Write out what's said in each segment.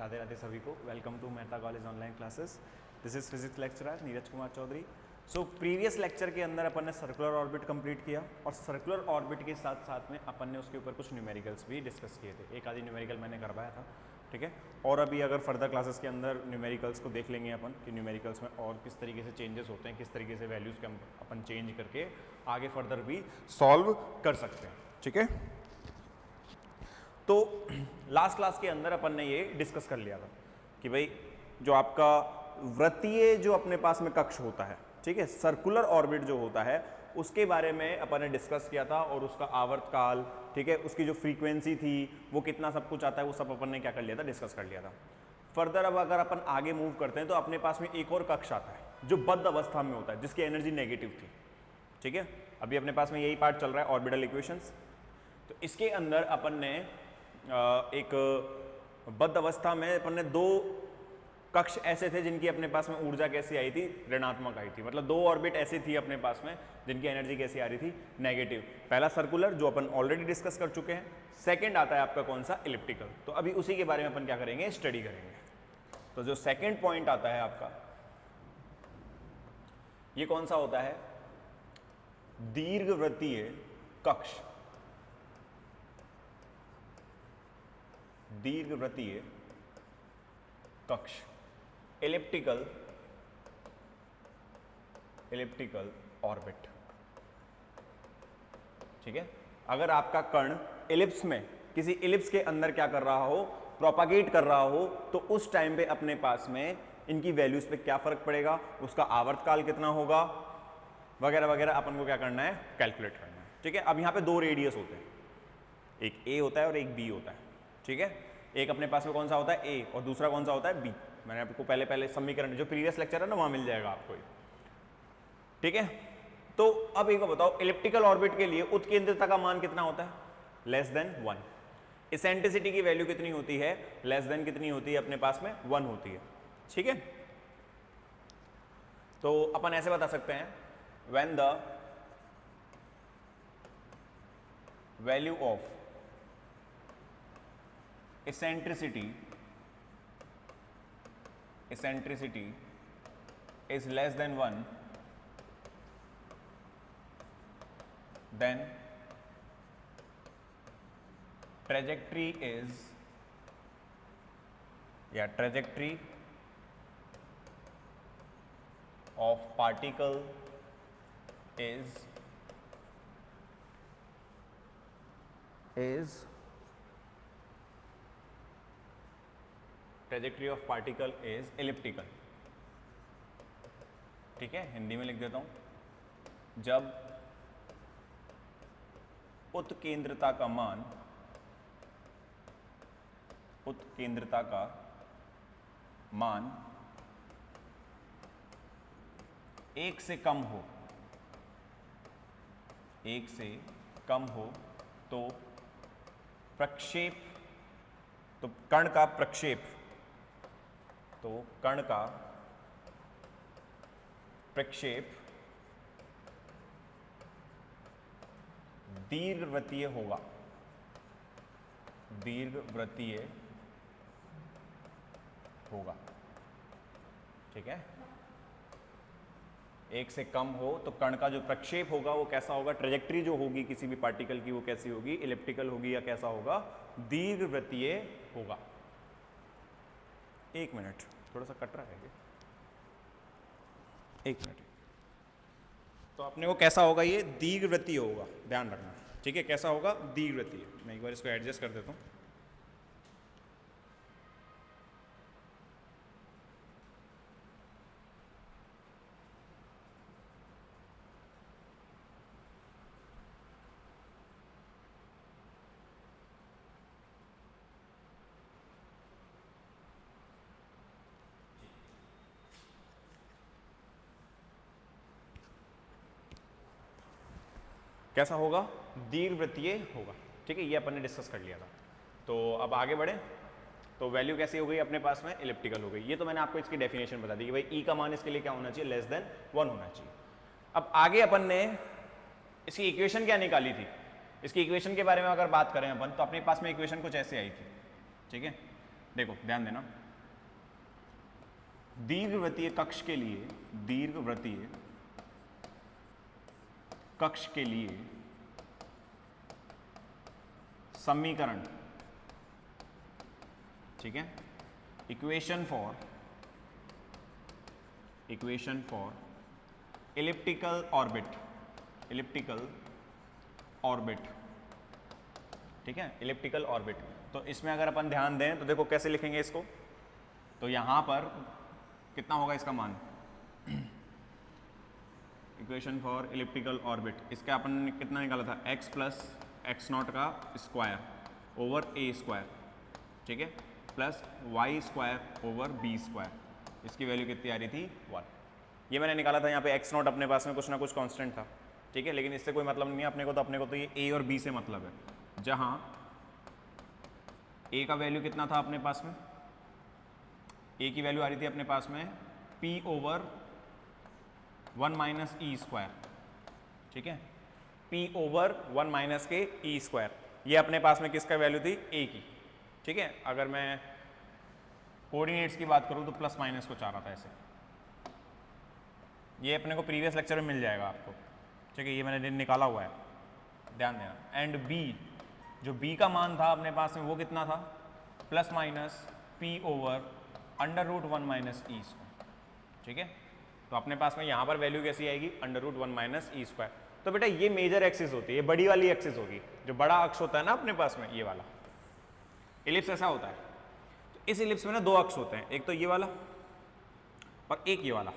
राधे राधे सभी को। Welcome to Mehta college online classes. This is physics lecturer Neeraj Kumar Chaudhary. So previous lecture के अंदर अपन ने सर्कुलर ऑर्बिट कंप्लीट किया और सर्कुलर ऑर्बिट के साथ साथ में अपन ने उसके ऊपर कुछ न्यूमेरिकल्स भी डिस्कस किए थे। एक आधी न्यूमेरिकल मैंने करवाया था, ठीक है। और अभी अगर फर्दर क्लासेस के अंदर न्यूमेरिकल्स को देख लेंगे अपन कि न्यूमेरिकल्स में और किस तरीके से चेंजेस होते हैं, किस तरीके से वैल्यूज़ के अपन चेंज करके आगे फर्दर भी सॉल्व कर सकते हैं, ठीक है। तो लास्ट क्लास के अंदर अपन ने ये डिस्कस कर लिया था कि भाई जो आपका वृत्तीय जो अपने पास में कक्ष होता है, ठीक है, सर्कुलर ऑर्बिट जो होता है उसके बारे में अपन ने डिस्कस किया था और उसका आवर्त काल, ठीक है, उसकी जो फ्रीक्वेंसी थी वो कितना सब कुछ आता है वो सब अपन ने क्या कर लिया था, डिस्कस कर लिया था। फर्दर अब अगर अपन आगे मूव करते हैं तो अपने पास में एक और कक्ष आता है जो बद्ध अवस्था में होता है, जिसकी एनर्जी नेगेटिव थी, ठीक है। अभी अपने पास में यही पार्ट चल रहा है ऑर्बिटल इक्वेशंस। तो इसके अंदर अपन ने एक बद्ध अवस्था में अपन ने दो कक्ष ऐसे थे जिनकी अपने पास में ऊर्जा कैसी आई थी, ऋणात्मक आई थी। मतलब दो ऑर्बिट ऐसी थी अपने पास में जिनकी एनर्जी कैसी आ रही थी, नेगेटिव। पहला सर्कुलर जो अपन ऑलरेडी डिस्कस कर चुके हैं, सेकंड आता है आपका कौन सा, इलिप्टिकल। तो अभी उसी के बारे में अपन क्या करेंगे, स्टडी करेंगे। तो जो सेकंड पॉइंट आता है आपका, ये कौन सा होता है, दीर्घवृत्तीय कक्ष। दीर्घवृत्तीय कक्ष, इलिप्टिकल ऑर्बिट, ठीक है। अगर आपका कण इलिप्स में, किसी इलिप्स के अंदर क्या कर रहा हो, प्रोपागेट कर रहा हो, तो उस टाइम पे अपने पास में इनकी वैल्यूज पे क्या फर्क पड़ेगा, उसका आवर्त काल कितना होगा, वगैरह वगैरह अपन को क्या करना है, कैलकुलेट करना है, ठीक है। अब यहां पे दो रेडियस होते हैं, एक ए होता है और एक बी होता है, ठीक है। एक अपने पास में कौन सा होता है, ए, और दूसरा कौन सा होता है, बी। मैंने आपको पहले समीकरण जो प्रीवियस लेक्चर है ना वहां मिल जाएगा आपको, ठीक है। तो अब एक बताओ, इलिप्टिकल ऑर्बिट के लिए उत्केंद्रता का मान कितना होता है, लेस देन 1। इसेंट्रिसिटी की वैल्यू कितनी होती है, लेस देन कितनी होती है अपने पास में, 1 होती है, ठीक है। तो अपन ऐसे बता सकते हैं, when the value of eccentricity is less than 1, then trajectory of particle is trajectory of particle is elliptical, ठीक है। हिंदी में लिख देता हूं, जब उत्केंद्रता का मान 1 से कम हो, तो कण का प्रक्षेप दीर्घवृत्तीय होगा, ठीक है। 1 से कम हो तो कण का जो प्रक्षेप होगा वो कैसा होगा, ट्रेजेक्ट्री जो होगी किसी भी पार्टिकल की वो कैसी होगी, इलिप्टिकल होगी, या कैसा होगा, दीर्घवृत्तीय होगा। 1 मिनट, थोड़ा सा कट रहा है, 1 मिनट। तो अपने को कैसा होगा, ये दीर्घवृत्तीय होगा, ध्यान रखना, ठीक है। कैसा होगा, दीर्घवृत्तीय। मैं एक बार इसको एडजस्ट कर देता हूं। कैसा होगा, दीर्घवृत्तीय होगा, ठीक है। ये अपन ने डिस्कस कर लिया था। तो अब आगे बढ़े, तो वैल्यू कैसी हो गई अपने पास में, इलिप्टिकल हो गई। ये तो मैंने आपको इसकी डेफिनेशन बता दी कि भाई ई का मान इसके लिए क्या होना चाहिए, लेस देन 1 होना चाहिए। अब आगे अपन ने इसकी इक्वेशन क्या निकाली थी, इसकी इक्वेशन के बारे में अगर बात करें अपन, तो अपने पास में इक्वेशन कुछ ऐसे आई थी, ठीक है। देखो ध्यान देना, दीर्घवृत्तीय कक्ष के लिए, दीर्घवृत्तीय कक्ष के लिए समीकरण, ठीक है, equation for elliptical orbit, elliptical orbit, ठीक है, इलिप्टिकल ऑर्बिट। तो इसमें अगर अपन ध्यान दें तो देखो कैसे लिखेंगे इसको, तो यहां पर कितना होगा इसका मान, इक्वेशन फॉर इलिप्टिकल ऑर्बिट, इसका अपन ने कितना निकाला था, x प्लस एक्स नॉट का स्क्वायर ओवर a स्क्वायर, ठीक है, plus y square over b square, इसकी वैल्यू कितनी आ रही थी 1। ये मैंने निकाला था, यहाँ पे x नॉट अपने पास में कुछ ना कुछ कांस्टेंट था, ठीक है, लेकिन इससे कोई मतलब नहीं है अपने को तो ये a और b से मतलब है, जहाँ a का वैल्यू कितना था अपने पास में, a की वैल्यू आ रही थी अपने पास में p over 1 minus e square, ठीक है, p ओवर 1 माइनस के ई स्क्वायर, ये अपने पास में किसका वैल्यू थी, a की, ठीक है। अगर मैं कोऑर्डिनेट्स की बात करूं तो प्लस माइनस को चाह रहा था ऐसे, ये अपने को प्रीवियस लेक्चर में मिल जाएगा आपको, ठीक है, ये मैंने निकाला हुआ है, ध्यान देना। एंड b, जो b का मान था अपने पास में वो कितना था, plus minus p over under root 1 minus e square, ठीक है। तो अपने पास में यहाँ पर वैल्यू कैसी आएगी, under root 1 minus e square. तो बेटा ये मेजर एक्सिस होती है, ये बड़ी वाली एक्सिस होगी, जो बड़ा अक्ष होता है ना अपने पास में, ये वाला इलिप्स ऐसा होता है। तो इस इलिप्स में ना दो अक्ष होते हैं, एक तो ये वाला और एक ये वाला।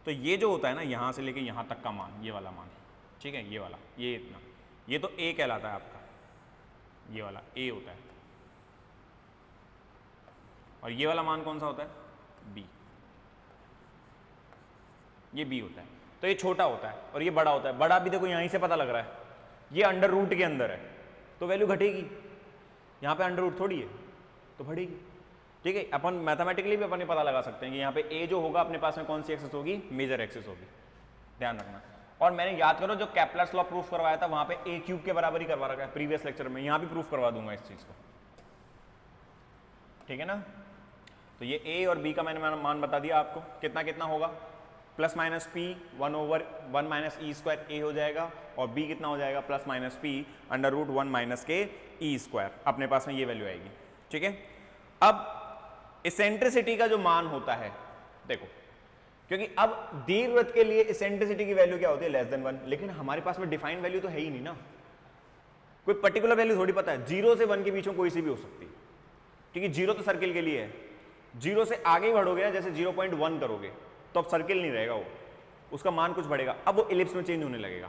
तो ये जो होता है ना, यहाँ से लेके यहाँ तक का मान, ये वाला मान, ठीक है, ये वाला, ये इतना, ये तो a कहलाता है आपका, ये वाला a होता है, और ये वाला मान कौन सा होता है, b, ये b होता है। तो ये छोटा होता है और ये बड़ा होता है। बड़ा भी देखो यहीं से पता लग रहा है, ये अंडर रूट के अंदर है, तो वैल्यू घटेगी, यहाँ पे अंडर रूट थोड़ी है तो बढ़ेगी, ठीक है। अपन मैथमेटिकली भी अपन पता लगा सकते हैं कि यहाँ पे a जो होगा अपने पास में कौन सी एक्सिस होगी, मेजर एक्सिस होगी, ध्यान रखना। और मैंने याद करो जो केपलर्स लॉ प्रूफ करवाया था वहां पे a क्यूब के बराबर ही करवा रखा है प्रीवियस लेक्चर में, यहाँ भी प्रूफ करवा दूंगा इस चीज को, ठीक है ना। तो ये a और b का मैंने मान बता दिया आपको, कितना कितना होगा, plus minus p 1 over 1 minus e square a हो जाएगा, और b कितना हो जाएगा, plus minus p under root 1 minus के ई स्क्वायर, अपने पास में ये वैल्यू आएगी, ठीक है। अब इसेंट्रिसिटी का जो मान होता है, देखो, क्योंकि अब दीर्घवृत्त के लिए इसेंट्रिसिटी की वैल्यू क्या होती है, लेस देन 1, लेकिन हमारे पास में डिफाइंड वैल्यू तो है ही नहीं ना, कोई पर्टिकुलर वैल्यू थोड़ी पता है, 0 से 1 के बीच में कोई सी भी हो सकती है, क्योंकि 0 तो सर्किल के लिए है, 0 से आगे बढ़ोगे ना, जैसे 0.1 करोगे तो अब सर्किल नहीं रहेगा वो, उसका मान कुछ बढ़ेगा, अब वो इलिप्स में चेंज होने लगेगा,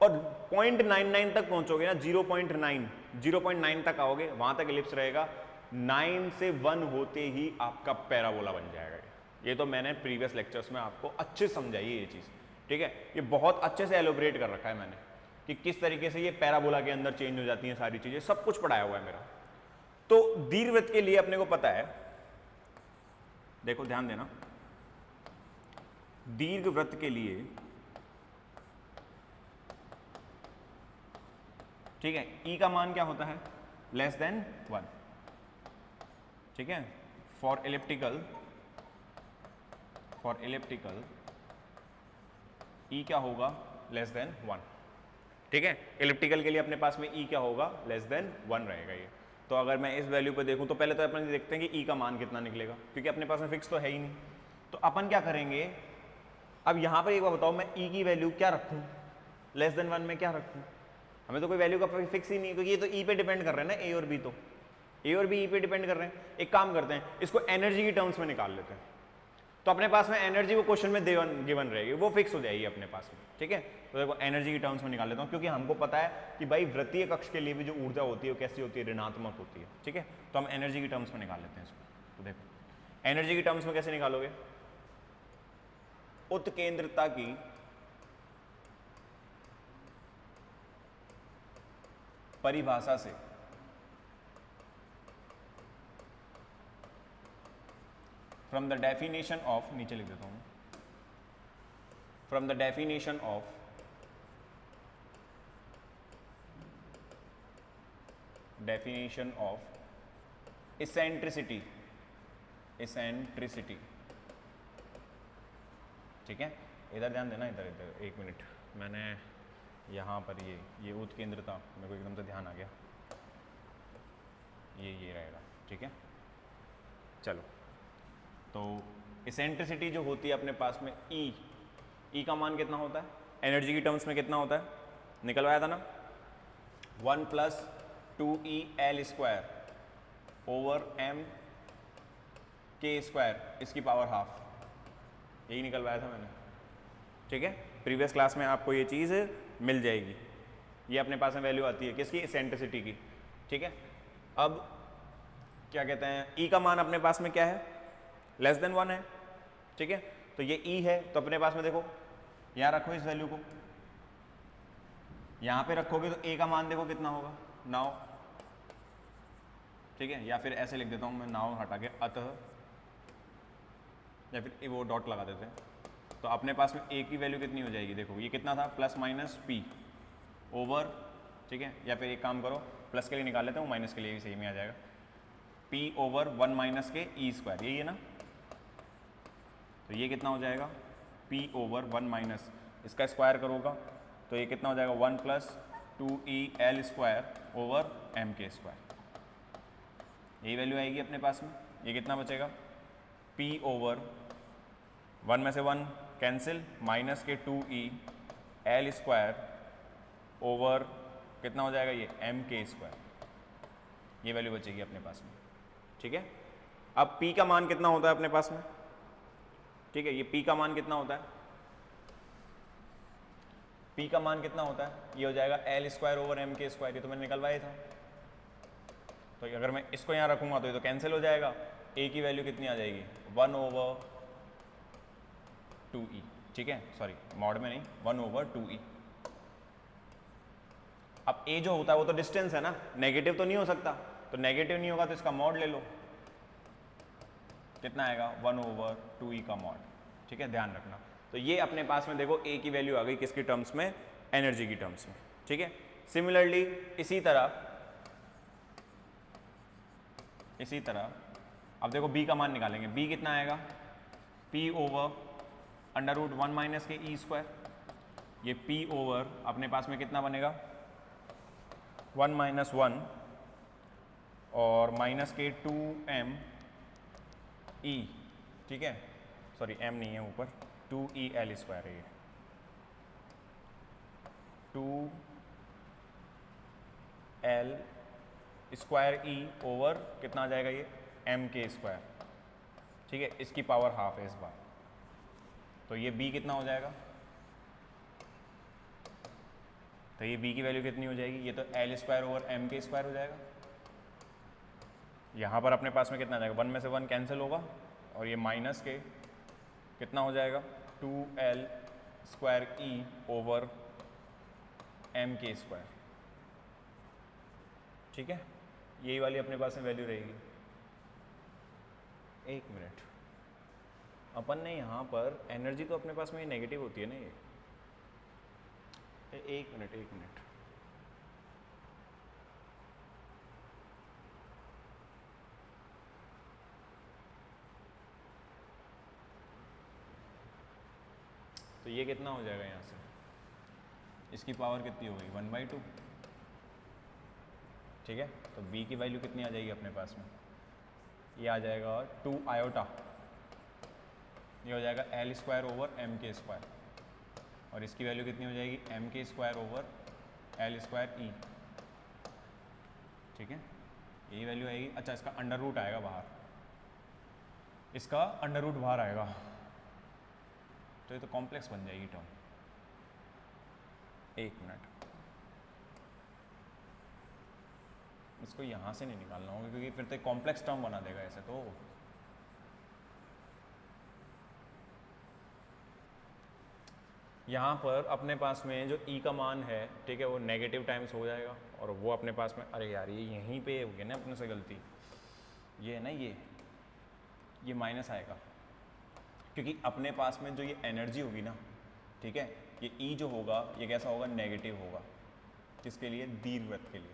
और 0.99 तक पहुंचोगे ना, 0.9 तक आओगे, वहां तक इलिप्स रहेगा, 9 से 1 होते ही आपका पैराबोला बन जाएगा। ये तो मैंने प्रीवियस लेक्चर्स में आपको अच्छे समझाई है ये चीज, ठीक है, ये बहुत अच्छे से एलोबरेट कर रखा है मैंने कि किस तरीके से ये पैराबोला के अंदर चेंज हो जाती हैं सारी चीजें, सब कुछ पढ़ाया हुआ है मेरा। तो दीर्घवृत्त के लिए अपने को पता है, देखो ध्यान देना, दीर्घवृत्त के लिए, ठीक है, E का मान क्या होता है, लेस देन 1, ठीक है। फॉर इलिप्टिकल E क्या होगा, लेस देन 1, ठीक है। इलिप्टिकल के लिए अपने पास में E क्या होगा, लेस देन 1 रहेगा ये। तो अगर मैं इस वैल्यू पे देखूं तो पहले तो अपन देखते हैं कि E का मान कितना निकलेगा, क्योंकि अपने पास में फिक्स तो है ही नहीं। तो अपन क्या करेंगे, अब यहां पर एक बार बताओ, मैं E की वैल्यू क्या रखूं, लेस देन 1 में क्या रखूं, हमें तो कोई वैल्यू का फिक्स ही नहीं है, क्योंकि ये तो E पे डिपेंड कर रहे हैं ना, A और B, तो A और B E पे डिपेंड कर रहे हैं। एक काम करते हैं, इसको एनर्जी की टर्म्स में निकाल लेते हैं, तो अपने पास में एनर्जी वो क्वेश्चन में गिवन रहेगी, वो फिक्स हो जाएगी अपने पास में, ठीक है। तो देखो एनर्जी की टर्म्स में निकाल लेता हूँ, क्योंकि हमको पता है कि भाई वृत्तीय कक्ष के लिए भी जो ऊर्जा होती है वो कैसी होती है, ऋणात्मक होती है, ठीक है। तो हम एनर्जी की टर्म्स में निकाल लेते हैं इसको। तो देखो एनर्जी की टर्म्स में कैसे निकालोगे, उत्केंद्रता की परिभाषा से फ्रॉम द डेफिनेशन ऑफ, नीचे लिख देता हूं, from the definition of eccentricity, eccentricity, ठीक है। इधर ध्यान देना, इधर इधर एक मिनट, मैंने यहाँ पर ये उत्केंद्रता मेरे को एकदम से ध्यान आ गया, ये रहेगा, ठीक है। चलो, तो इसेंट्रिसिटी जो होती है अपने पास में ई का मान कितना होता है, एनर्जी की टर्म्स में कितना होता है, निकलवाया था ना, 1 + 2E_L² ओवर m² इसकी पावर हाफ, यही निकलवाया था मैंने, ठीक है। प्रीवियस क्लास में आपको ये चीज़ मिल जाएगी, ये अपने पास में वैल्यू आती है किसकी, इसेंट्रिसिटी की, ठीक है। अब क्या कहते हैं, ई का मान अपने पास में क्या है, <1 है, ठीक है। तो ये ई है, तो अपने पास में देखो यहाँ रखो इस वैल्यू को, यहाँ पे रखोगे तो ए का मान देखो कितना होगा, 9, ठीक है। या फिर ऐसे लिख देता हूँ मैं, 9 हटा के अतः, या फिर वो डॉट लगा देते हैं, तो अपने पास में ए की वैल्यू कितनी हो जाएगी, देखो ये कितना था, ±p ओवर, ठीक है। या फिर एक काम करो, प्लस के लिए निकाल लेते हैं, माइनस के लिए भी सही में आ जाएगा, p ओवर 1 - के E², यही है ना। तो ये कितना हो जाएगा, p ओवर 1 - इसका स्क्वायर करोगा तो ये कितना हो जाएगा, 1 + 2E_L² ओवर m², यही वैल्यू आएगी अपने पास में। ये कितना बचेगा, p ओवर 1 में से 1 कैंसिल, -के 2E_L² ओवर कितना हो जाएगा, ये m², ये वैल्यू बचेगी अपने पास में, ठीक है। अब p का मान कितना होता है अपने पास में, ठीक है। ये p का मान कितना होता है, p का मान कितना होता है, ये हो जाएगा L² ओवर m², ये तो मैंने निकलवाया था। तो अगर मैं इसको यहाँ रखूँगा तो ये तो कैंसिल हो जाएगा, a की वैल्यू कितनी आ जाएगी, 1/2e, ठीक है, सॉरी मॉड में नहीं, 1/2e। अब a जो होता है वो तो डिस्टेंस है ना, नेगेटिव तो नहीं हो सकता, तो नेगेटिव नहीं होगा तो इसका मॉड ले लो, कितना आएगा, 1/2e का मॉड, ठीक है, ध्यान रखना। तो ये अपने पास में देखो a की वैल्यू आ गई किसकी टर्म्स में, एनर्जी की टर्म्स में, ठीक है। सिमिलरली इसी तरह अब देखो b का मान निकालेंगे, b कितना आएगा, p ओवर √1 - के E², ये p ओवर अपने पास में कितना बनेगा, 1 - 1 और -के 2m_e, ठीक है, सॉरी m नहीं है ऊपर, 2E_L² है ये, 2L² ओवर कितना आ जाएगा ये, m², ठीक है, इसकी पावर हाफ है इस बार। तो ये b कितना हो जाएगा, तो ये b की वैल्यू कितनी हो जाएगी, ये तो L² ओवर m² हो जाएगा। यहाँ पर अपने पास में कितना आ जाएगा, 1 में से 1 कैंसिल होगा और ये माइनस के कितना हो जाएगा, 2L² ओवर m², ठीक है। यही वाली अपने पास में वैल्यू रहेगी। एक मिनट, अपन ने यहाँ पर एनर्जी तो अपने पास में नेगेटिव होती है ना, ये एक मिनट तो ये कितना हो जाएगा यहाँ से, इसकी पावर कितनी हो गई, 1/2, ठीक है। तो b की वैल्यू कितनी आ जाएगी अपने पास में, ये आ जाएगा 2 आयोटा, ये हो जाएगा L² ओवर m², और इसकी वैल्यू कितनी हो जाएगी, m² ओवर L²e, ठीक है, यही वैल्यू आएगी। अच्छा, इसका अंडर रूट आएगा बाहर, इसका अंडर रूट बाहर आएगा, तो ये तो कॉम्प्लेक्स बन जाएगी टर्म। एक मिनट, इसको यहाँ से नहीं निकालना होगा क्योंकि फिर तो कॉम्प्लेक्स टर्म बना देगा ऐसे। तो यहाँ पर अपने पास में जो e का मान है, ठीक है, वो नेगेटिव टाइम्स हो जाएगा और वो अपने पास में, अरे यार ये यहीं पे हो गया ना अपने से गलती, ये है ना, ये माइनस आएगा क्योंकि अपने पास में जो ये एनर्जी होगी ना, ठीक है, ये E जो होगा ये कैसा होगा, नेगेटिव होगा, किसके लिए, दीर्घवृत्त के लिए,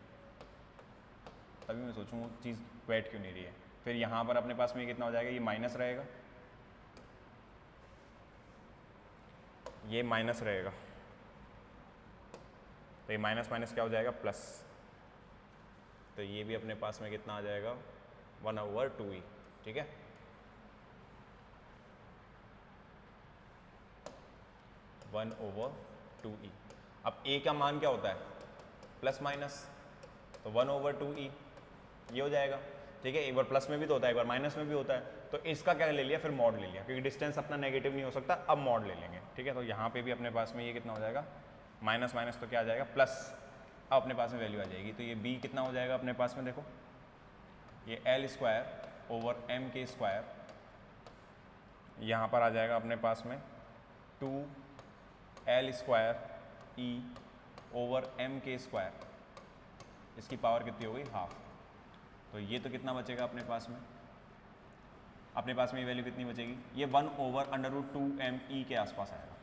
तभी मैं सोचूँ वो चीज़ वेट क्यों नहीं रही है। फिर यहाँ पर अपने पास में कितना हो जाएगा, ये माइनस रहेगा, ये माइनस रहेगा, तो ये माइनस माइनस क्या हो जाएगा, प्लस। तो ये भी अपने पास में कितना आ जाएगा, 1/2e। ठीक है, वन ओवर 2e। अब a का मान क्या होता है, प्लस माइनस, तो 1/2e ये हो जाएगा। ठीक है, एक बार प्लस में भी तो होता है, एक बार माइनस में भी होता है, तो इसका क्या ले लिया, फिर मॉड ले लिया, क्योंकि डिस्टेंस अपना नेगेटिव नहीं हो सकता, अब मॉड ले लेंगे। ठीक है, तो यहाँ पे भी अपने पास में ये कितना हो जाएगा, माइनस माइनस तो क्या आ जाएगा, प्लस। अब अपने पास में वैल्यू आ जाएगी, तो ये b कितना हो जाएगा अपने पास में, देखो ये L²/m² यहाँ पर आ जाएगा अपने पास में 2L²E/m²। इसकी पावर कितनी हो गई, हाफ। तो ये तो कितना बचेगा अपने पास में, अपने पास में ये वैल्यू कितनी बचेगी, ये 1/√2me के आसपास आएगा।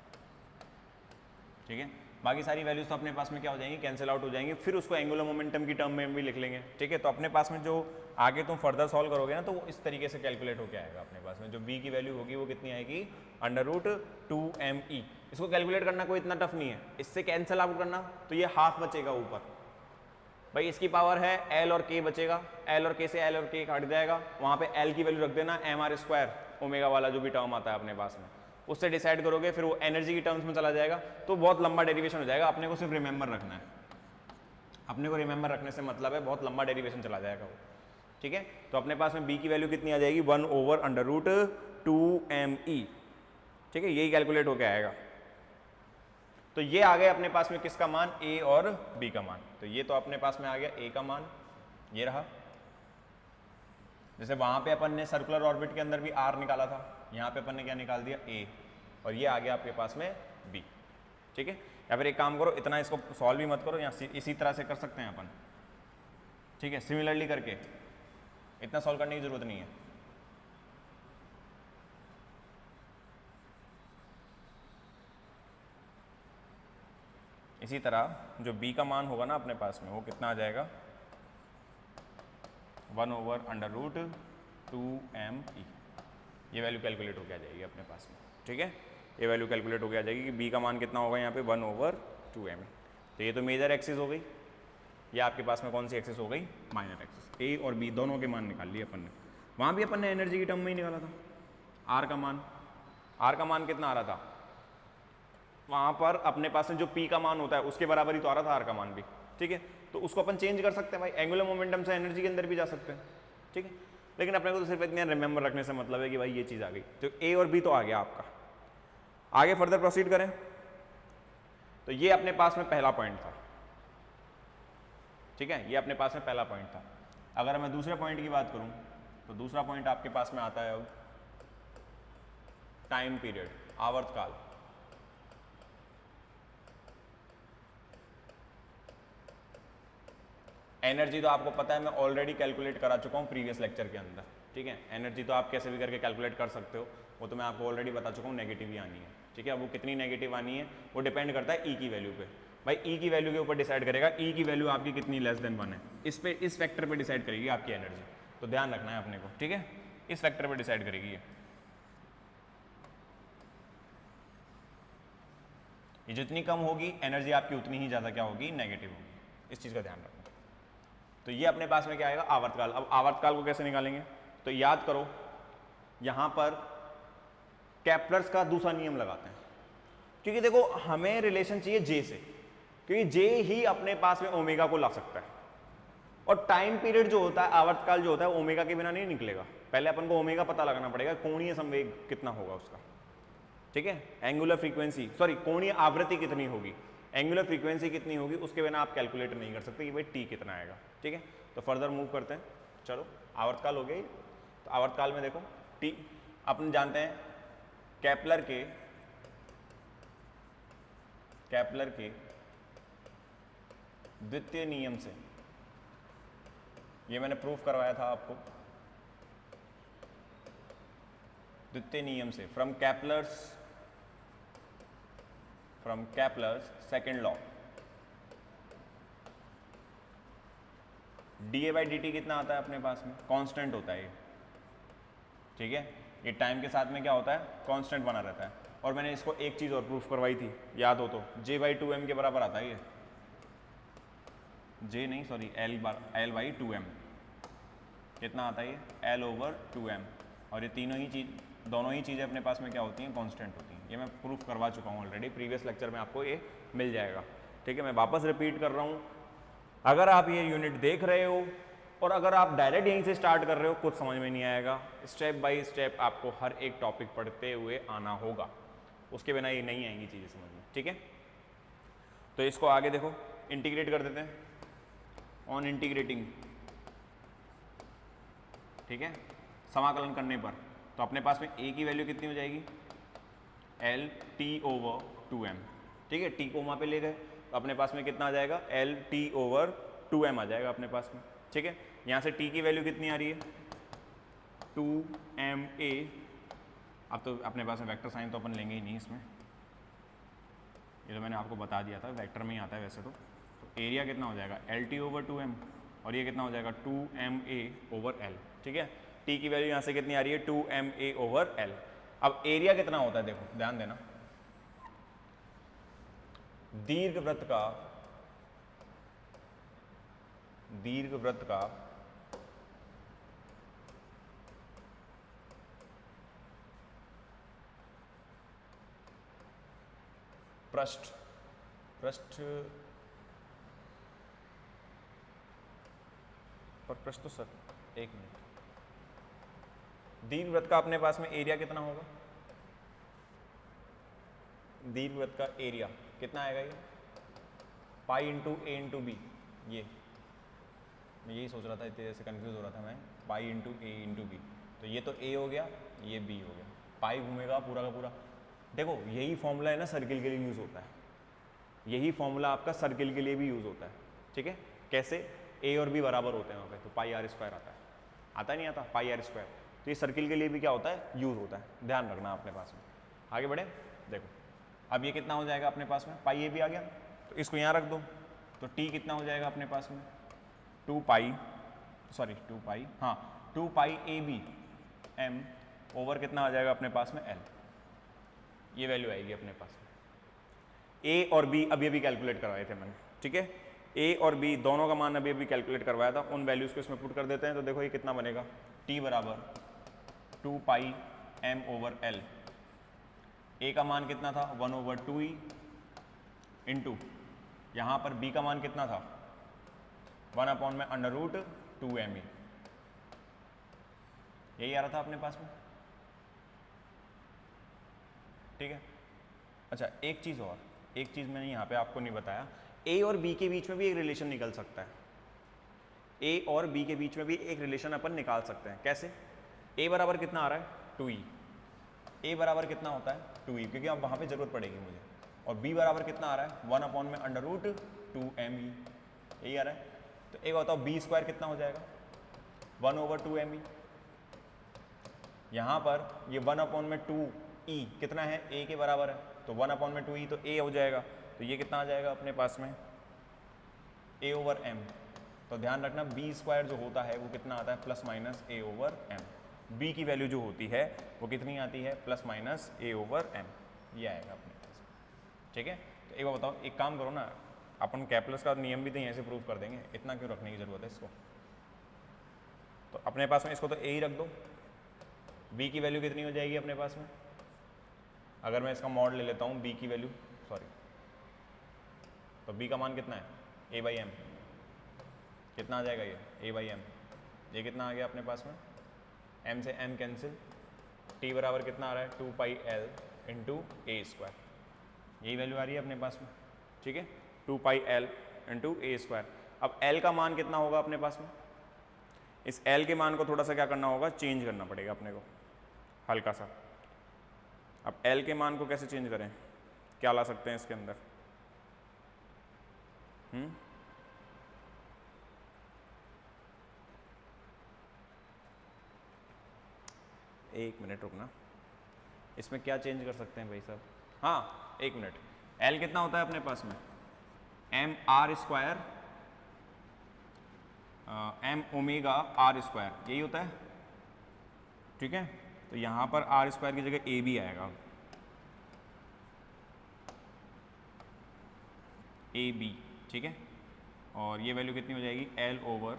ठीक है, बाकी सारी वैल्यूज तो अपने पास में क्या हो जाएंगी, कैंसिल आउट हो जाएंगी, फिर उसको एंगुलर मोमेंटम की टर्म में भी लिख लेंगे। ठीक है, तो अपने पास में जो आगे तुम फर्दर सॉल्व करोगे ना, तो वो इस तरीके से कैलकुलेट होकर आएगा। अपने पास में जो b की वैल्यू होगी वो कितनी आएगी, √2me। इसको कैलकुलेट करना कोई इतना टफ नहीं है, इससे कैंसिल आउट करना, तो ये हाफ बचेगा ऊपर। भाई इसकी पावर है L और K बचेगा, L और K से L और K हट जाएगा, वहाँ पे L की वैल्यू रख देना mr² ओमेगा वाला जो भी टर्म आता है अपने पास में, उससे डिसाइड करोगे, फिर वो एनर्जी की टर्म्स में चला जाएगा, तो बहुत लंबा डेरिवेशन हो जाएगा। अपने को सिर्फ रिमेंबर रखना है, अपने को रिमेंबर रखने से मतलब है बहुत लंबा डेरिवेशन चला जाएगा वो। ठीक है, तो अपने पास में b की वैल्यू कितनी आ जाएगी, 1/√2me। ठीक है, यही कैलकुलेट होकर आएगा। तो ये आ गया अपने पास में किसका मान, a और b का मान। तो ये तो अपने पास में आ गया a का मान, ये रहा। जैसे वहां पे अपन ने सर्कुलर ऑर्बिट के अंदर भी r निकाला था, यहाँ पे अपन ने क्या निकाल दिया, a, और ये आ गया आपके पास में b। ठीक है, या फिर एक काम करो, इतना इसको सॉल्व भी मत करो, यहाँ इसी तरह से कर सकते हैं अपन। ठीक है, सिमिलरली करके, इतना सॉल्व करने की जरूरत नहीं है। इसी तरह जो b का मान होगा ना अपने पास में, वो कितना आ जाएगा, 1/√2me। ये वैल्यू कैलकुलेट होकर आ जाएगी अपने पास में। ठीक है, ये वैल्यू कैलकुलेट होकर आ जाएगी कि b का मान कितना होगा यहाँ पे, 1/2me। तो ये तो मेजर एक्सिस हो गई, ये आपके पास में कौन सी एक्सिस हो गई, माइनर एक्सिस। a और b दोनों के मान निकाल लिए अपन ने। वहाँ भी अपन ने एनर्जी की टर्म में ही निकाला था, r का मान। r का मान कितना आ रहा था, वहाँ पर अपने पास में जो p का मान होता है उसके बराबर ही तो आ रहा था r का मान भी। ठीक है, तो उसको अपन चेंज कर सकते हैं भाई, एंगुलर मोमेंटम से एनर्जी के अंदर भी जा सकते हैं। ठीक है, लेकिन अपने को तो सिर्फ इतना रिमेंबर रखने से मतलब है कि भाई ये चीज़ आ गई, तो a और b तो आ गया आपका। आगे फर्दर प्रोसीड करें, तो ये अपने पास में पहला पॉइंट था। ठीक है, ये अपने पास में पहला पॉइंट था। अगर मैं दूसरे पॉइंट की बात करूं, तो दूसरा पॉइंट आपके पास में आता है अब टाइम पीरियड, आवर्तकाल। एनर्जी तो आपको पता है, मैं ऑलरेडी कैलकुलेट करा चुका हूँ प्रीवियस लेक्चर के अंदर। ठीक है, एनर्जी तो आप कैसे भी करके कैलकुलेट कर सकते हो, वो तो मैं आपको ऑलरेडी बता चुका हूँ, नेगेटिव ही आनी है। ठीक है, वो कितनी नेगेटिव आनी है वो डिपेंड करता है ई की वैल्यू पे। भाई ई की वैल्यू के ऊपर डिसाइड करेगा, ई की वैल्यू आपकी कितनी लेस देन 1 है, इस पे, इस फैक्टर पे डिसाइड करेगी आपकी एनर्जी। तो ध्यान रखना है अपने को। ठीक है, इस फैक्टर पे डिसाइड करेगी ये जितनी कम होगी एनर्जी आपकी उतनी ही ज़्यादा क्या होगी, नेगेटिव होगी। इस चीज़ का ध्यान रखना। तो ये अपने पास में क्या आएगा, आवर्तकाल। अब आवर्तकाल को कैसे निकालेंगे, तो याद करो, यहाँ पर केपलर्स का दूसरा नियम लगाते हैं, क्योंकि देखो हमें रिलेशन चाहिए जे से, क्योंकि जे ही अपने पास में ओमेगा को ला सकता है, और टाइम पीरियड जो होता है, आवर्तकाल जो होता है, ओमेगा के बिना नहीं निकलेगा। पहले अपन को ओमेगा पता लगाना पड़ेगा, कोणीय संवेग कितना होगा उसका। ठीक है, एंगुलर फ्रीक्वेंसी, सॉरी कोणीय आवृत्ति कितनी होगी, एंगुलर फ्रीक्वेंसी कितनी होगी, उसके बिना आप कैलकुलेट नहीं कर सकते कि भाई टी कितना आएगा। ठीक है, तो फर्दर मूव करते हैं। चलो, आवर्तकाल हो गई। तो आवर्तकाल में देखो टी अपन जानते हैं केपलर के द्वितीय नियम से, ये मैंने प्रूफ करवाया था आपको, द्वितीय नियम से, from Kepler's second law, dA/dt कितना आता है अपने पास में, कांस्टेंट होता है ये, ठीक है, ये टाइम के साथ में क्या होता है, कांस्टेंट बना रहता है। और मैंने इसको एक चीज़ और प्रूफ करवाई थी, याद हो तो, J/2m के बराबर आता है ये, J नहीं सॉरी L/2m कितना आता है ये, L/2m। और ये तीनों ही चीज़, दोनों ही चीज़ें अपने पास में क्या होती हैं, कांस्टेंट होती हैं। ये मैं प्रूफ करवा चुका हूँ ऑलरेडी, प्रीवियस लेक्चर में आपको ये मिल जाएगा, ठीक है। मैं वापस रिपीट कर रहा हूँ, अगर आप ये यूनिट देख रहे हो और अगर आप डायरेक्ट यहीं से स्टार्ट कर रहे हो, कुछ समझ में नहीं आएगा। स्टेप बाय स्टेप आपको हर एक टॉपिक पढ़ते हुए आना होगा, उसके बिना ये नहीं आएंगी चीज़ें समझ में, ठीक है। तो इसको आगे देखो, इंटीग्रेट कर देते हैं, ऑन इंटीग्रेटिंग, ठीक है, समाकलन करने पर तो अपने पास में a की वैल्यू कितनी हो जाएगी, LT/2m, ठीक है। t को वहाँ पे ले गए तो अपने पास में कितना आ जाएगा, LT/2m आ जाएगा अपने पास में, ठीक है। यहाँ से t की वैल्यू कितनी आ रही है, 2ma। अब तो अपने पास में वेक्टर साइन तो अपन लेंगे ही नहीं इसमें, ये तो मैंने आपको बता दिया था, वेक्टर में ही आता है वैसे तो एरिया कितना हो जाएगा, LT/2m, और ये कितना हो जाएगा, 2ma/L, ठीक है। t की वैल्यू यहाँ से कितनी आ रही है, 2ma/L। अब एरिया कितना होता है, देखो ध्यान देना, दीर्घवृत्त का पृष्ठ तो सर एक मिनट, दीर्घवृत्त का अपने पास में एरिया कितना होगा, दीर्घवृत्त का एरिया कितना आएगा, ये pi into a into b. ये मैं यही सोच रहा था, इतने से कंफ्यूज हो रहा था मैं, pi into a into b. तो ये तो a हो गया, ये b हो गया, पाई घूमेगा पूरा का पूरा। देखो यही फॉर्मूला है ना, सर्किल के लिए यूज़ होता है, यही फॉर्मूला आपका सर्किल के लिए भी यूज़ होता है, ठीक है। कैसे, a और b बराबर होते हैं वहाँ पे, तो पाई r स्क्वायर आता नहीं आता, पाई r स्क्वायर। तो ये सर्किल के लिए भी क्या होता है, यूज़ होता है, ध्यान रखना अपने पास में। आगे बढ़े, देखो अब ये कितना हो जाएगा अपने पास में, पाई a भी आ गया, तो इसको यहाँ रख दो, तो t कितना हो जाएगा अपने पास में, 2 पाई ab m ओवर कितना आ जाएगा अपने पास में, l। ये वैल्यू आएगी अपने पास में। a और b अभी अभी कैलकुलेट करवाए थे मैंने, ठीक है। a और b दोनों का मान अभी अभी कैलकुलेट करवाया था, उन वैल्यूज़ को इसमें पुट कर देते हैं। तो देखो ये कितना बनेगा, t बराबर 2 पाई m/l। a का मान कितना था, 1/2e इंटू यहाँ पर b का मान कितना था, 1/√2me। यही आ रहा था अपने पास में, ठीक है। अच्छा एक चीज़ मैंने यहाँ पे आपको नहीं बताया, a और b के बीच में भी एक रिलेशन निकल सकता है, a और b के बीच में भी एक रिलेशन अपन निकाल सकते हैं। कैसे, a बराबर कितना आ रहा है, 2e, a बराबर कितना होता है 2e, क्योंकि अब वहाँ पे जरूरत पड़ेगी मुझे, और b बराबर कितना आ रहा है, 1/√2me, यही आ रहा है। तो एक बताओ b स्क्वायर कितना हो जाएगा, 1/2me। यहाँ पर ये 1/2e कितना है, a के बराबर है, तो 1/2e तो a हो जाएगा, तो ये कितना आ जाएगा अपने पास में, a/m। तो ध्यान रखना b स्क्वायर जो होता है वो कितना आता है, +- a/m। b की वैल्यू जो होती है वो कितनी आती है, +- a/m, ये आएगा अपने पास, ठीक है। तो एक बार बताओ, एक काम करो ना, अपन कैपलस का नियम भी तो यहीं से प्रूव कर देंगे, इतना क्यों रखने की ज़रूरत है इसको। तो अपने पास में इसको तो a ही रख दो, b की वैल्यू कितनी हो जाएगी अपने पास में, अगर मैं इसका मॉड ले लेता हूँ b की वैल्यू, तो b का मान कितना है, a/m, कितना आ जाएगा ये, a/m। ये कितना आ गया अपने पास में, m से m कैंसिल, t बराबर कितना आ रहा है, 2 पाई l इंटू a स्क्वायर, यही वैल्यू आ रही है अपने पास में, ठीक है, 2 पाई l इंटू a स्क्वायर। अब l का मान कितना होगा अपने पास में, इस l के मान को थोड़ा सा क्या करना होगा, चेंज करना पड़ेगा अपने को हल्का सा। अब l के मान को कैसे चेंज करें, क्या ला सकते हैं इसके अंदर, एक मिनट रुकना, इसमें क्या चेंज कर सकते हैं भाई साहब, हाँ एक मिनट। L कितना होता है अपने पास में, mr² M omega are square, यही होता है, ठीक है। तो यहाँ पर आर स्क्वायर की जगह ए बी आएगा, ए बी, ठीक है। और ये वैल्यू कितनी हो जाएगी, एल ओवर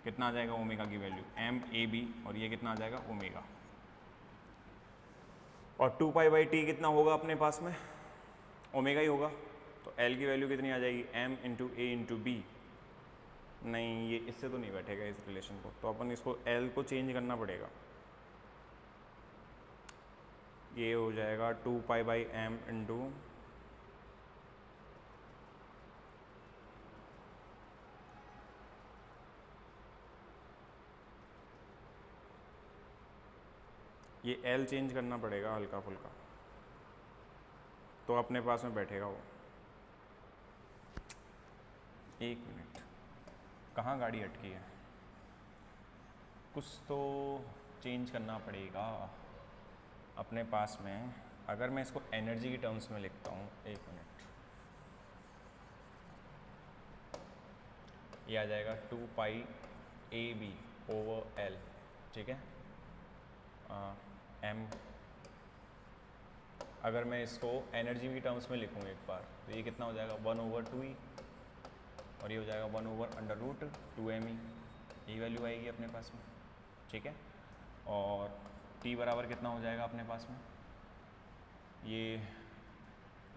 कितना आ जाएगा, ओमेगा की वैल्यू एम ए बी, और ये कितना आ जाएगा, ओमेगा। और 2π/t कितना होगा अपने पास में, ओमेगा ही होगा। तो एल की वैल्यू कितनी आ जाएगी, एम इंटू ए इंटू बी। नहीं, ये इससे तो नहीं बैठेगा इस रिलेशन को, तो अपन इसको एल को चेंज करना पड़ेगा। ये हो जाएगा 2π/m इंटू ये एल चेंज करना पड़ेगा हल्का फुल्का, तो अपने पास में बैठेगा वो। एक मिनट, कहाँ गाड़ी अटकी है, कुछ तो चेंज करना पड़ेगा अपने पास में। अगर मैं इसको एनर्जी की टर्म्स में लिखता हूँ, एक मिनट, ये आ जाएगा 2π/AB ओवर एल, ठीक है। एम, अगर मैं इसको एनर्जी की टर्म्स में लिखूँ एक बार, तो ये कितना हो जाएगा, 1/2E, और ये हो जाएगा 1/√2mE, ये वैल्यू आएगी अपने पास में, ठीक है। और T बराबर कितना हो जाएगा अपने पास में, ये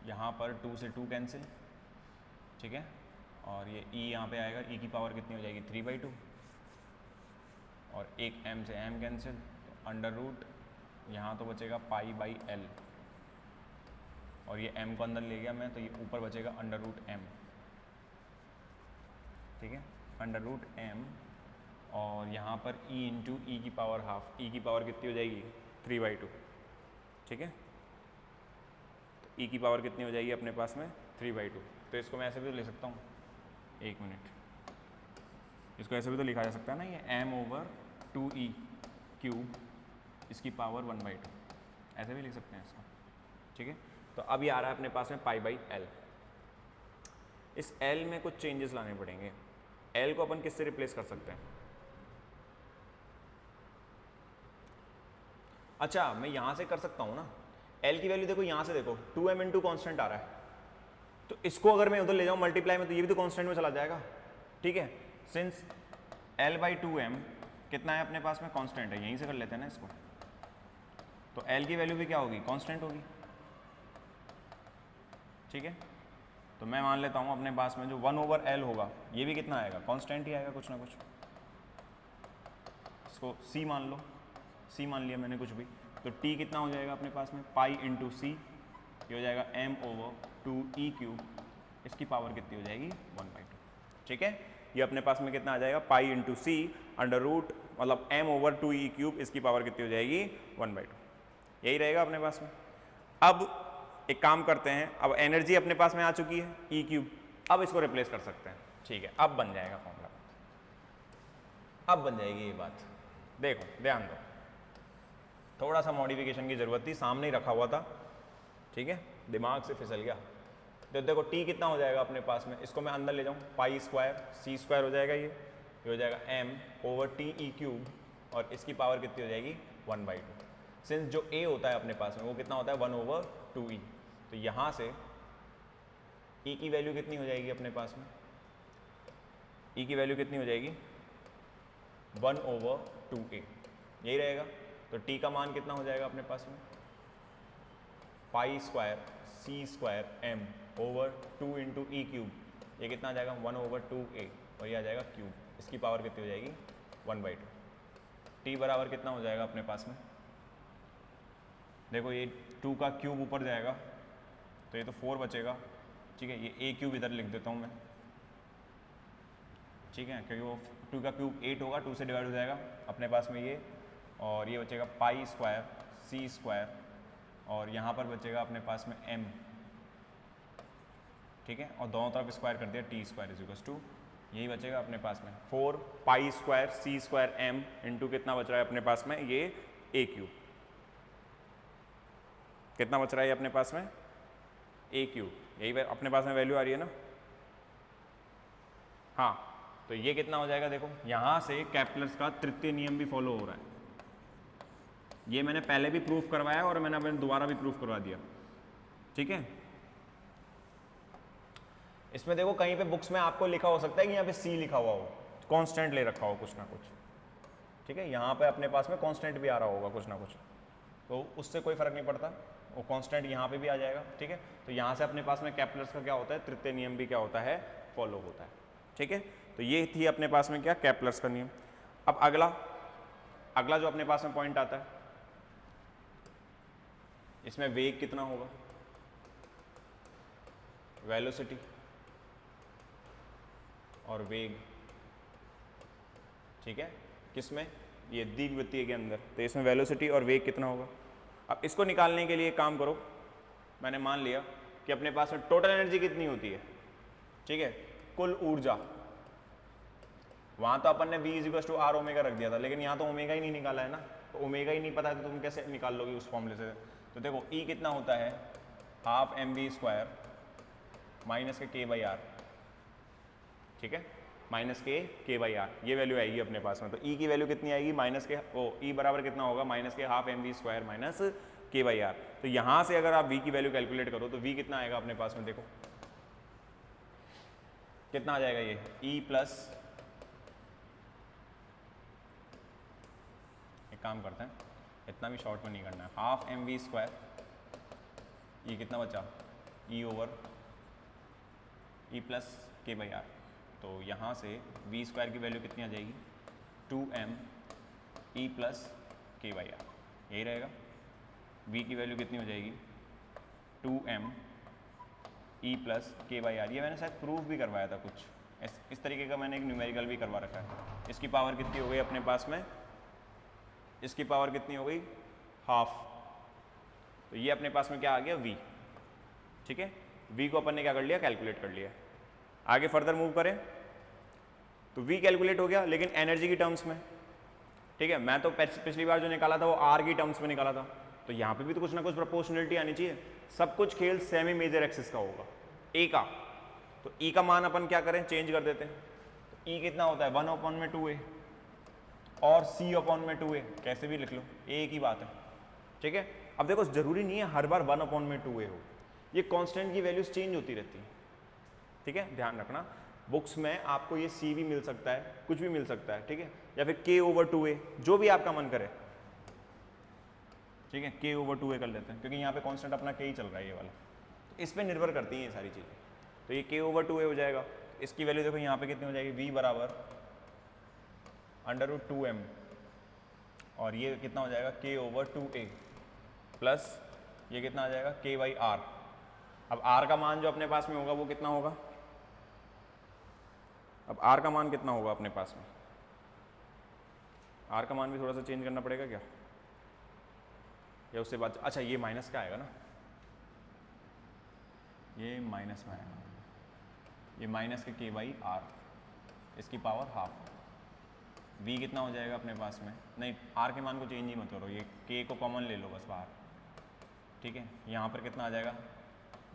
यहाँ पर 2 से 2 कैंसिल, ठीक है। और ये E यहाँ पे आएगा, E की पावर कितनी हो जाएगी, 3/2, और एक M से M कैंसिल, तो अंडर रूट यहाँ तो बचेगा π/L, और ये M को अंदर ले गया मैं, तो ये ऊपर बचेगा अंडर रूट M, ठीक है, अंडर रूट M। और यहाँ पर E इंटू ई की पावर हाफ, E की पावर कितनी हो जाएगी, 3/2, ठीक है। तो E की पावर कितनी हो जाएगी अपने पास में, 3/2। तो इसको मैं ऐसे भी तो लिख सकता हूँ, एक मिनट, इसको ऐसे भी तो लिखा जा सकता है ना, ये m/2e क्यूब इसकी पावर 1/2, ऐसे भी लिख सकते हैं इसको, ठीक है। तो अब ये आ रहा है अपने पास में π/L। इस L में कुछ चेंजेस लाने पड़ेंगे। L को अपन किससे रिप्लेस कर सकते हैं, अच्छा मैं यहाँ से कर सकता हूँ ना। L की वैल्यू देखो, यहाँ से देखो 2m इंटू कॉन्स्टेंट आ रहा है, तो इसको अगर मैं उधर ले जाऊँ मल्टीप्लाई में, तो ये भी तो कॉन्स्टेंट में चला जाएगा, ठीक है। सिंस L/2m कितना है अपने पास में, कांस्टेंट है, यहीं से कर लेते हैं ना इसको। तो L की वैल्यू भी क्या होगी, कांस्टेंट होगी, ठीक है। तो मैं मान लेता हूँ अपने पास में जो 1/L होगा, ये भी कितना आएगा, कांस्टेंट ही आएगा कुछ ना कुछ। इसको C मान लो, C मान लिया मैंने कुछ भी, तो T कितना हो जाएगा अपने पास में, π/C, ये हो जाएगा m/2e क्यूब, इसकी पावर कितनी हो जाएगी, 1/2, ठीक है। ये अपने पास में कितना आ जाएगा, π/C अंडर रूट, मतलब m/2e क्यूब, इसकी पावर कितनी हो जाएगी, 1/2, यही रहेगा अपने पास में। अब एक काम करते हैं, अब एनर्जी अपने पास में आ चुकी है E क्यूब, अब इसको रिप्लेस कर सकते हैं, ठीक है। अब बन जाएगा फॉर्मूला, अब बन जाएगी ये बात। देखो ध्यान दो, थोड़ा सा मॉडिफिकेशन की जरूरत थी, सामने ही रखा हुआ था, ठीक है, दिमाग से फिसल गया। तो देखो T कितना हो जाएगा अपने पास में, इसको मैं अंदर ले जाऊँ, π² हो जाएगा, ये हो जाएगा m/2e क्यूब, और इसकी पावर कितनी हो जाएगी, 1/2। सिंस जो A होता है अपने पास में वो कितना होता है, 1/2e, तो यहाँ से E की वैल्यू कितनी हो जाएगी अपने पास में, E की वैल्यू कितनी हो जाएगी, 1/2a, यही रहेगा। तो T का मान कितना हो जाएगा अपने पास में, π²C² m over 2 into E cube, ये कितना आ जाएगा, 1/2a, और ये आ जाएगा क्यूब, इसकी पावर कितनी हो जाएगी, 1/2। T बराबर कितना हो जाएगा अपने पास में, देखो ये 2 का क्यूब ऊपर जाएगा, तो ये तो 4 बचेगा, ठीक है। ये a क्यूब इधर लिख देता हूँ मैं, ठीक है, क्योंकि वो 2 का क्यूब 8 होगा, 2 से डिवाइड हो जाएगा अपने पास में ये, और ये बचेगा π²C², और यहाँ पर बचेगा अपने पास में m, ठीक है, और दोनों तरफ स्क्वायर कर दिया, T² = यही बचेगा अपने पास में 4π² m इंटू कितना बच रहा है अपने पास में, ये a क्यूब, कितना बच रहा है अपने पास में, a क्यूब, यही अपने पास में वैल्यू आ रही है ना, हाँ तो ये कितना हो जाएगा, देखो यहाँ से कैपलर्स का तृतीय नियम भी फॉलो हो रहा है। ये मैंने पहले भी प्रूफ करवाया और मैंने दोबारा भी प्रूफ करवा दिया, ठीक है। इसमें देखो कहीं पे बुक्स में आपको लिखा हो सकता है कि यहाँ पे सी लिखा हुआ हो, कांस्टेंट ले रखा हो कुछ ना कुछ, ठीक है। यहाँ पे अपने पास में कांस्टेंट भी आ रहा होगा कुछ ना कुछ, तो उससे कोई फर्क नहीं पड़ता, वो कांस्टेंट यहाँ पे भी आ जाएगा, ठीक है। तो यहाँ से अपने पास में कैपलर्स का क्या होता है, तृतीय नियम भी क्या होता है, फॉलो होता है, ठीक है। तो ये थी अपने पास में क्या, कैपलर्स का नियम। अब अगला जो अपने पास में पॉइंट आता है, इसमें वेग कितना होगा, वेलोसिटी और वेग, ठीक है, किसमें, ये दीर्घवृत्तीय के अंदर। तो इसमें वेलोसिटी और वेग कितना होगा। अब इसको निकालने के लिए एक काम करो, मैंने मान लिया कि अपने पास में टोटल एनर्जी कितनी होती है, ठीक है, कुल ऊर्जा। वहां तो अपन ने V = R ओमेगा रख दिया था, लेकिन यहाँ तो ओमेगा ही नहीं निकाला है ना, तो ओमेगा ही नहीं पता है तो तुम कैसे निकाल लोगे उस फॉर्मूले से। तो देखो E कितना होता है, ½ mv² माइनस के k/r, ठीक है, माइनस के k/r, ये वैल्यू आएगी अपने पास में। तो E की वैल्यू कितनी आएगी, माइनस के E बराबर कितना होगा, माइनस के ½ mv² माइनस k/r। तो यहाँ से अगर आप V की वैल्यू कैलकुलेट करो तो V कितना आएगा अपने पास में, देखो कितना आ जाएगा, ये E प्लस, एक काम करते हैं, इतना भी शॉर्ट में नहीं करना है, ½ mv², ये कितना बचा, E प्लस k/r। तो यहाँ से v² की वैल्यू कितनी आ जाएगी, 2m E प्लस k/r, यही रहेगा। v की वैल्यू कितनी हो जाएगी, 2m E प्लस k/r। ये मैंने शायद प्रूफ भी करवाया था कुछ, इस तरीके का मैंने एक न्यूमेरिकल भी करवा रखा है। इसकी पावर कितनी हो गई अपने पास में, इसकी पावर कितनी हो गई, ½ तो ये अपने पास में क्या आ गया, v, ठीक है। v को अपन ने क्या कर लिया, कैलकुलेट कर लिया। आगे फर्दर मूव करें तो v कैलकुलेट हो गया, लेकिन एनर्जी की टर्म्स में, ठीक है। मैं तो पिछली बार जो निकाला था वो r की टर्म्स में निकाला था, तो यहाँ पे भी तो कुछ ना कुछ प्रोपोर्शनलिटी आनी चाहिए। सब कुछ खेल सेमी मेजर एक्सिस का होगा, a का। तो e का मान अपन क्या करें, चेंज कर देते हैं। तो e कितना होता है, 1/2a और c/2a, कैसे भी लिख लो, एक ही बात है, ठीक है। अब देखो जरूरी नहीं है हर बार 1/2a हो, ये कांस्टेंट की वैल्यूज चेंज होती रहती है, ठीक है, ध्यान रखना। बुक्स में आपको ये c भी मिल सकता है, कुछ भी मिल सकता है, ठीक है, या फिर k/2a, जो भी आपका मन करे, ठीक है, k/2a कर लेते हैं, क्योंकि यहाँ पे कांस्टेंट अपना k ही चल रहा है ये वाला, तो इस पे निर्भर करती हैं ये सारी चीज़ें। तो ये k/2a हो जाएगा। इसकी वैल्यू देखो यहाँ पे कितनी हो जाएगी, v बराबर √2m, और ये कितना हो जाएगा, k/2a प्लस ये कितना आ जाएगा, k/r। अब r का मान जो अपने पास में होगा वो कितना होगा, अब r का मान कितना होगा अपने पास में, r का मान भी थोड़ा सा चेंज करना पड़ेगा क्या, या उससे बात, अच्छा ये माइनस का आएगा ना, ये माइनस में आएगा, ये माइनस के k/r, इसकी पावर ½ v कितना हो जाएगा अपने पास में, नहीं r के मान को चेंज ही मत करो, ये k को कॉमन ले लो बस बाहर, ठीक है। यहाँ पर कितना आ जाएगा,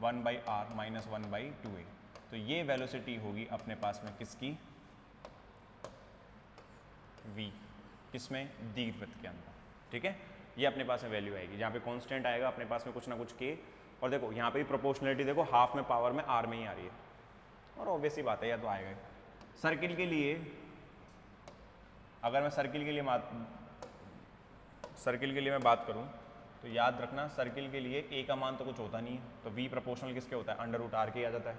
1/r माइनस 1/2a। तो ये वेलोसिटी होगी अपने पास में किसकी, v, किसमें, दीर्घवृत्त के अंदर, ठीक है। ये अपने पास में वैल्यू आएगी, जहाँ पे कांस्टेंट आएगा अपने पास में कुछ ना कुछ k, और देखो यहाँ पे भी प्रोपोर्शनलिटी देखो ½ में पावर में r में ही आ रही है, और ऑब्वियस ही बात है, या तो आएगा। सर्किल के लिए, अगर मैं सर्किल के लिए मैं बात करूं तो याद रखना, सर्किल के लिए a का मान तो कुछ होता नहीं है, तो v प्रोपोर्शनल किसके होता है, √r के आ जाता है।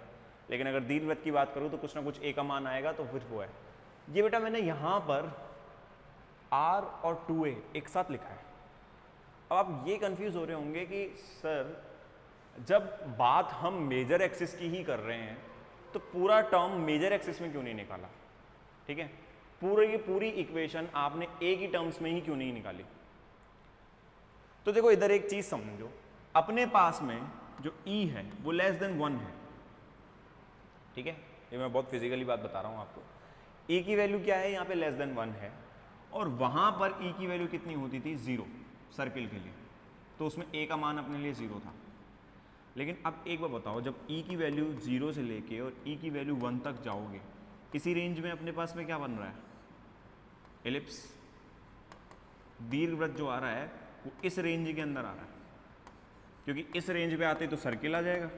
लेकिन अगर दीर्घवृत्त की बात करूं तो कुछ ना कुछ a का मान आएगा, तो फिर वो है। ये बेटा मैंने यहाँ पर r और 2a एक साथ लिखा है। अब आप ये कंफ्यूज हो रहे होंगे कि सर जब बात हम मेजर एक्सिस की ही कर रहे हैं तो पूरा टर्म मेजर एक्सिस में क्यों नहीं निकाला, ठीक है, पूरी इक्वेशन आपने a की टर्म्स में ही क्यों नहीं निकाली। तो देखो इधर एक चीज समझो, अपने पास में जो E है वो <1 है, ठीक है, ये मैं बहुत फिजिकली बात बता रहा हूं आपको। E की वैल्यू क्या है, यहाँ पे <1 है, और वहां पर E की वैल्यू कितनी होती थी, 0 सर्किल के लिए, तो उसमें A का मान अपने लिए 0 था। लेकिन अब एक बार बताओ, जब E की वैल्यू 0 से लेके और E की वैल्यू 1 तक जाओगे इसी रेंज में अपने पास में क्या बन रहा है, एलिप्स। दीर्घवृत्त जो आ रहा है वो इस रेंज के अंदर आ रहा है, क्योंकि इस रेंज पे आते तो सर्किल आ जाएगा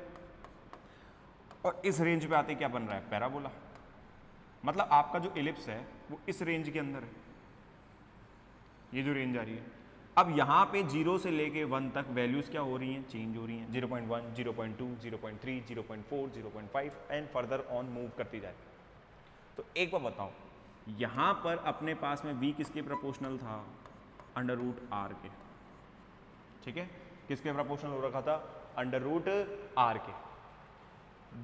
और इस रेंज पे आते क्या बन रहा है, पैराबोला। मतलब आपका जो एलिप्स है वो इस रेंज के अंदर है, ये जो रेंज आ रही है। अब यहाँ पे 0 से लेके 1 तक वैल्यूज क्या हो रही हैं, चेंज हो रही हैं। 0.1, 0.2, 0.3, 0.4, 0.5 एंड फर्दर ऑन मूव करती जाए। तो एक बार बताओ, यहाँ पर अपने पास में v किसके प्रोपोर्शनल था, √r के, ठीक है। किसके प्रोपोर्शनल हो रखा था, √r के।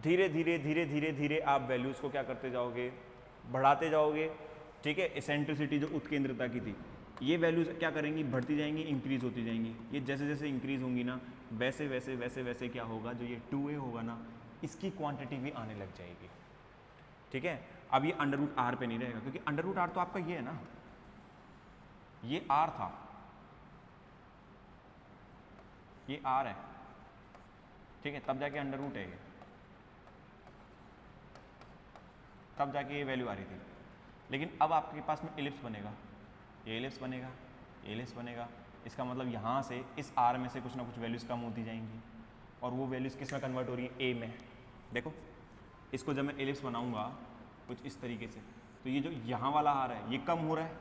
धीरे धीरे धीरे धीरे धीरे आप वैल्यूज को क्या करते जाओगे, बढ़ाते जाओगे, ठीक है। एसेंट्रिसिटी जो उत्केंद्रता की थी, ये वैल्यूज क्या करेंगी, बढ़ती जाएंगी, इंक्रीज होती जाएंगी। ये जैसे जैसे इंक्रीज होंगी ना, वैसे वैसे वैसे वैसे क्या होगा, जो ये 2a होगा ना, इसकी क्वांटिटी भी आने लग जाएगी, ठीक है। अब ये √r पे नहीं रहेगा, क्योंकि √r तो आपका ये है ना, ये r था, ये r है, ठीक है। तब जाके √ है ये, तब जाके ये वैल्यू आ रही थी। लेकिन अब आपके पास में एलिप्स बनेगा, ये एलिप्स बनेगा, ये एलिप्स बनेगा। इसका मतलब यहाँ से इस r में से कुछ ना कुछ वैल्यूज़ कम होती जाएंगी, और वो वैल्यूज़ किस में कन्वर्ट हो रही है, a में। देखो इसको जब मैं एलिप्स बनाऊंगा कुछ इस तरीके से, तो ये जो यहाँ वाला आ रहा है ये कम हो रहा है,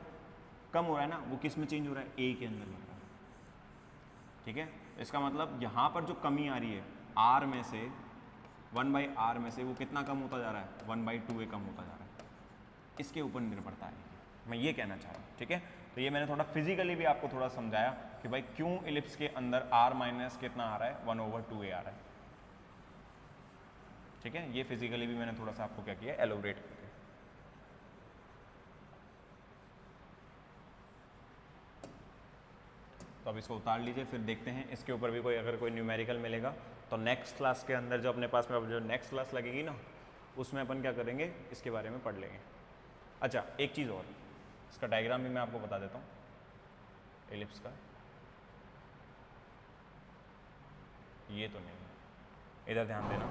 कम हो रहा है ना, वो किस में चेंज हो रहा है, a के अंदर हो रहा है, ठीक है। इसका मतलब यहाँ पर जो कमी आ रही है r में से, 1/r में से, वो कितना कम होता जा रहा है, 1/2a कम होता जा रहा है। इसके ऊपर निर्भरता है, मैं ये कहना चाह रहा हूँ, ठीक है। तो ये मैंने थोड़ा फिजिकली भी आपको थोड़ा समझाया कि भाई क्यों इलिप्स के अंदर r माइनस कितना आ रहा है, 1/2a आ रहा है, ठीक है। ये फिजिकली भी मैंने थोड़ा सा आपको क्या किया, एलोबरेट करके। तो अब इसको उतार लीजिए, फिर देखते हैं इसके ऊपर भी कोई अगर कोई न्यूमेरिकल मिलेगा तो नेक्स्ट क्लास के अंदर जो अपने पास में अब जो नेक्स्ट क्लास लगेगी ना, उसमें अपन क्या करेंगे, इसके बारे में पढ़ लेंगे। अच्छा एक चीज़ और, इसका डायग्राम भी मैं आपको बता देता हूँ एलिप्स का। ये तो नहीं है, इधर ध्यान देना।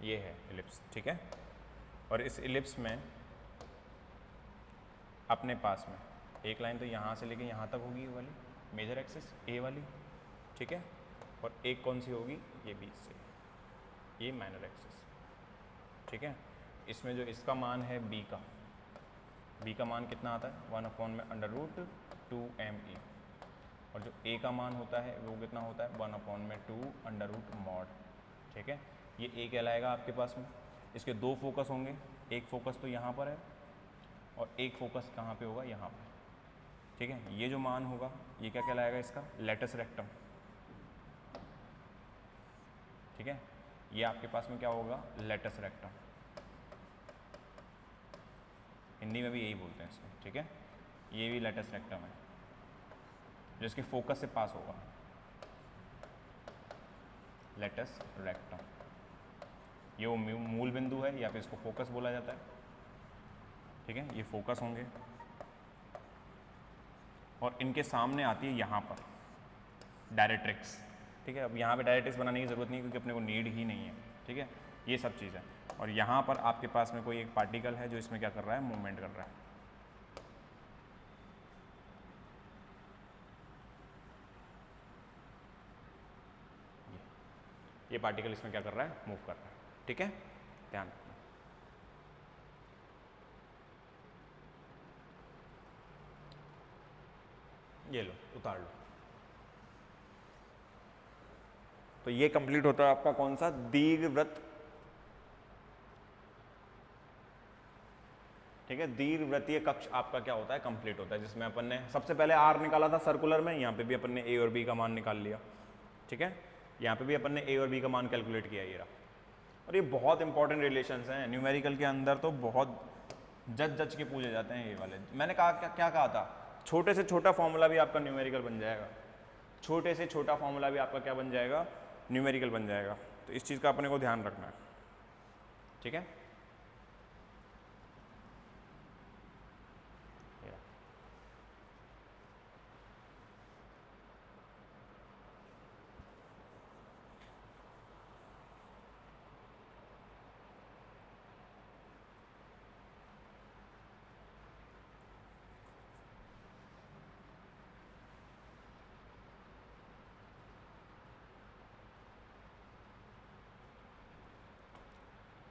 ये है एलिप्स, ठीक है। और इस एलिप्स में अपने पास में एक लाइन तो यहाँ से लेके यहाँ तक होगी, ये वाली मेजर एक्सिस ए वाली, ठीक है। और एक कौन सी होगी, ये बीच से, ये माइनर एक्सिस, ठीक है। इसमें जो इसका मान है b का मान कितना आता है, 1/√2me, और जो a का मान होता है वो कितना होता है, 1/2 mod, ठीक है। ये a कहलाएगा आपके पास में। इसके दो फोकस होंगे, एक फोकस तो यहाँ पर है और एक फोकस कहाँ पे होगा, यहाँ पर, ठीक है। ये जो मान होगा ये क्या कहलाएगा, इसका लेटस रेक्टम, ठीक है। ये आपके पास में क्या होगा, लेटस रेक्टम, हिंदी में भी यही बोलते हैं इसको, ठीक है। ये भी लेटस रेक्टम है जो इसके फोकस से पास होगा, लेटस रेक्टम। ये वो मूल बिंदु है या फिर इसको फोकस बोला जाता है, ठीक है। ये फोकस होंगे और इनके सामने आती है यहाँ पर डायरेक्ट्रिक्स, ठीक है। अब यहाँ पे डायरेक्ट्रिक्स बनाने की ज़रूरत नहीं क्योंकि अपने को नीड ही नहीं है, ठीक है। ये सब चीज़ है। और यहाँ पर आपके पास में कोई एक पार्टिकल है जो इसमें क्या कर रहा है, मूवमेंट कर रहा है, ये पार्टिकल इसमें क्या कर रहा है, मूव कर रहा है, ठीक है। ध्यान रखना। ये लो उतार लो। तो ये कंप्लीट होता है आपका कौन सा, दीर्घवृत्त, ठीक है। दीर्घवृत्तीय कक्ष आपका क्या होता है, कंप्लीट होता है, जिसमें अपन ने सबसे पहले आर निकाला था सर्कुलर में, यहाँ पे भी अपन ने ए और बी का मान निकाल लिया, ठीक है। यहाँ पे भी अपन ने ए और बी का मान कैलकुलेट किया, ये रहा। और ये बहुत इंपॉर्टेंट रिलेशंस हैं न्यूमेरिकल के अंदर, तो बहुत जज के पूछे जाते हैं ये वाले। मैंने कहा क्या कहा था, छोटे से छोटा फॉर्मूला भी आपका न्यूमेरिकल बन जाएगा, छोटे से छोटा फॉर्मूला भी आपका क्या बन जाएगा, न्यूमेरिकल बन जाएगा। तो इस चीज़ का अपने को ध्यान रखना है, ठीक है।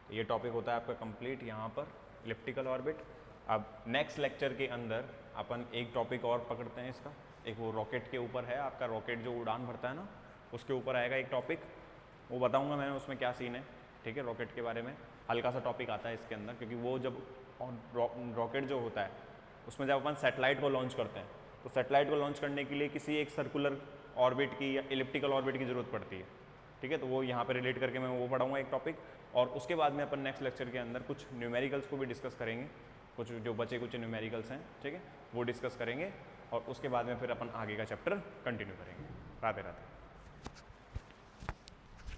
तो ये टॉपिक होता है आपका कंप्लीट यहाँ पर इलिप्टिकल ऑर्बिट। अब नेक्स्ट लेक्चर के अंदर अपन एक टॉपिक और पकड़ते हैं इसका, एक वो रॉकेट के ऊपर है, आपका रॉकेट जो उड़ान भरता है ना, उसके ऊपर आएगा एक टॉपिक, वो बताऊंगा मैं उसमें क्या सीन है, ठीक है। रॉकेट के बारे में हल्का सा टॉपिक आता है इसके अंदर, क्योंकि वो जब रॉकेट जो होता है उसमें जब अपन सैटेलाइट को लॉन्च करते हैं, तो सैटेलाइट को लॉन्च करने के लिए किसी एक सर्कुलर ऑर्बिट की या इलिप्टिकल ऑर्बिट की ज़रूरत पड़ती है, ठीक है। तो वो यहाँ पे रिलेट करके मैं वो पढ़ाऊँगा एक टॉपिक, और उसके बाद में अपन नेक्स्ट लेक्चर के अंदर कुछ न्यूमेरिकल्स को भी डिस्कस करेंगे, कुछ जो बचे कुछ न्यूमेरिकल्स हैं, ठीक है, वो डिस्कस करेंगे, और उसके बाद में फिर अपन आगे का चैप्टर कंटिन्यू करेंगे। राधे राधे।